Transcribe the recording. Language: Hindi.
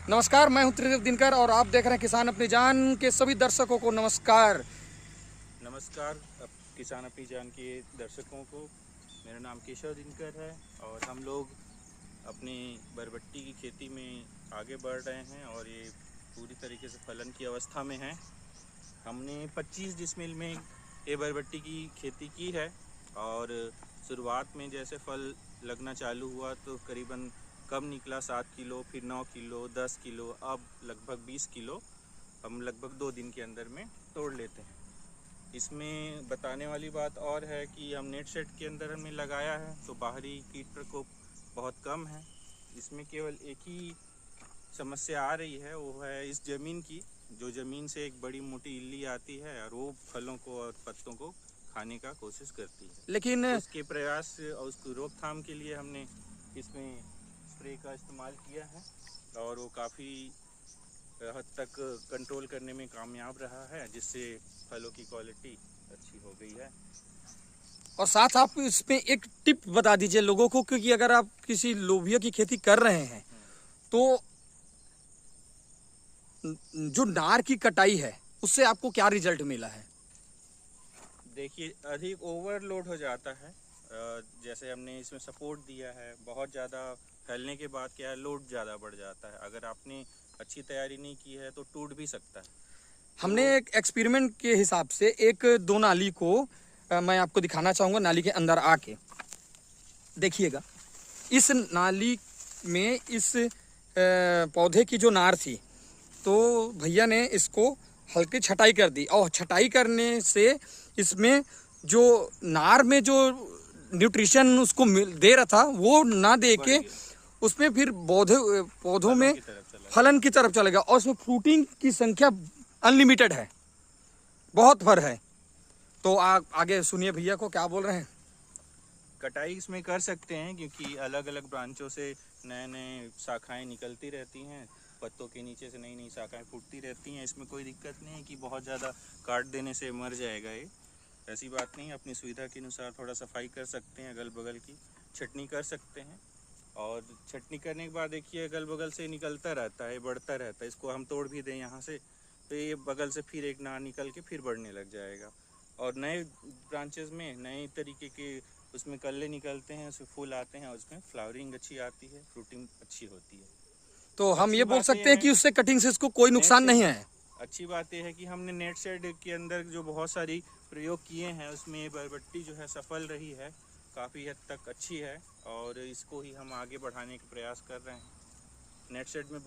नमस्कार, मैं हूं त्रिदेव दिनकर और आप देख रहे हैं किसान अपनी जान के सभी दर्शकों को नमस्कार। नमस्कार किसान अपनी जान के दर्शकों को। मेरा नाम केशव दिनकर है और हम लोग अपनी बरबट्टी की खेती में आगे बढ़ रहे हैं और ये पूरी तरीके से फलन की अवस्था में है। हमने 25 डिसमिल में ये बरबट्टी की खेती की है और शुरुआत में जैसे फल लगना चालू हुआ तो करीबन कम निकला 7 किलो, फिर 9 किलो, 10 किलो, अब लगभग 20 किलो हम लगभग 2 दिन के अंदर में तोड़ लेते हैं। इसमें बताने वाली बात और है कि हम नेट सेट के अंदर हमने लगाया है तो बाहरी कीट प्रकोप बहुत कम है। इसमें केवल एक ही समस्या आ रही है, वो है इस ज़मीन की। जो ज़मीन से एक बड़ी मोटी इल्ली आती है और वो फलों को और पत्तों को खाने का कोशिश करती है। लेकिन उसके प्रयास और उसकी रोकथाम के लिए हमने इसमें स्प्रे का इस्तेमाल किया है और वो काफ़ी हद तक कंट्रोल करने में कामयाब रहा है, जिससे फलों की क्वालिटी अच्छी हो गई है। और साथ आप इसमें एक टिप बता दीजिए लोगों को, क्योंकि अगर आप किसी लोबिया की खेती कर रहे हैं तो जो नार की कटाई है उससे आपको क्या रिजल्ट मिला है? देखिए, अधिक ओवरलोड हो जाता है। जैसे हमने इसमें सपोर्ट दिया है, बहुत ज़्यादा फैलने के बाद क्या है, लोड ज़्यादा बढ़ जाता है। अगर आपने अच्छी तैयारी नहीं की है तो टूट भी सकता है। हमने एक एक्सपेरिमेंट के हिसाब से एक दो नाली को मैं आपको दिखाना चाहूँगा। नाली के अंदर आके देखिएगा, इस नाली में इस पौधे की जो नार थी तो भैया ने इसको हल्की छटाई कर दी और छटाई करने से इसमें जो नार में जो न्यूट्रिशन उसको दे रहा था वो ना दे के उसमें फिर पौधों में फलन की तरफ चलेगा और उसमें फ्रूटिंग की संख्या अनलिमिटेड है, बहुत भर है। तो आगे सुनिए भैया को क्या बोल रहे हैं। कटाई इसमें कर सकते हैं क्योंकि अलग अलग ब्रांचों से नए नए शाखाएं निकलती रहती हैं, पत्तों के नीचे से नई नई शाखाएं फूटती रहती हैं। इसमें कोई दिक्कत नहीं है कि बहुत ज़्यादा काट देने से मर जाएगा ये, ऐसी बात नहीं है। अपनी सुविधा के अनुसार थोड़ा सफाई कर सकते हैं, अगल बगल की छटनी कर सकते हैं और छटनी करने के बाद देखिए अगल बगल से निकलता रहता है, बढ़ता रहता है। इसको हम तोड़ भी दें यहाँ से तो ये बगल से फिर एक नार निकल के फिर बढ़ने लग जाएगा और नए ब्रांचेस में नए तरीके के उसमें कल्ले निकलते हैं, उसमें फूल आते हैं और उसमें फ्लावरिंग अच्छी आती है, फ्रूटिंग अच्छी होती है। तो हम ये बोल सकते हैं कि उससे कटिंग से इसको कोई नुकसान नहीं है। अच्छी बात यह है कि हमने नेट शेड के अंदर जो बहुत सारी प्रयोग किए हैं उसमें ये बरबट्टी जो है सफल रही है, काफ़ी हद तक अच्छी है और इसको ही हम आगे बढ़ाने का प्रयास कर रहे हैं। नेट शेड में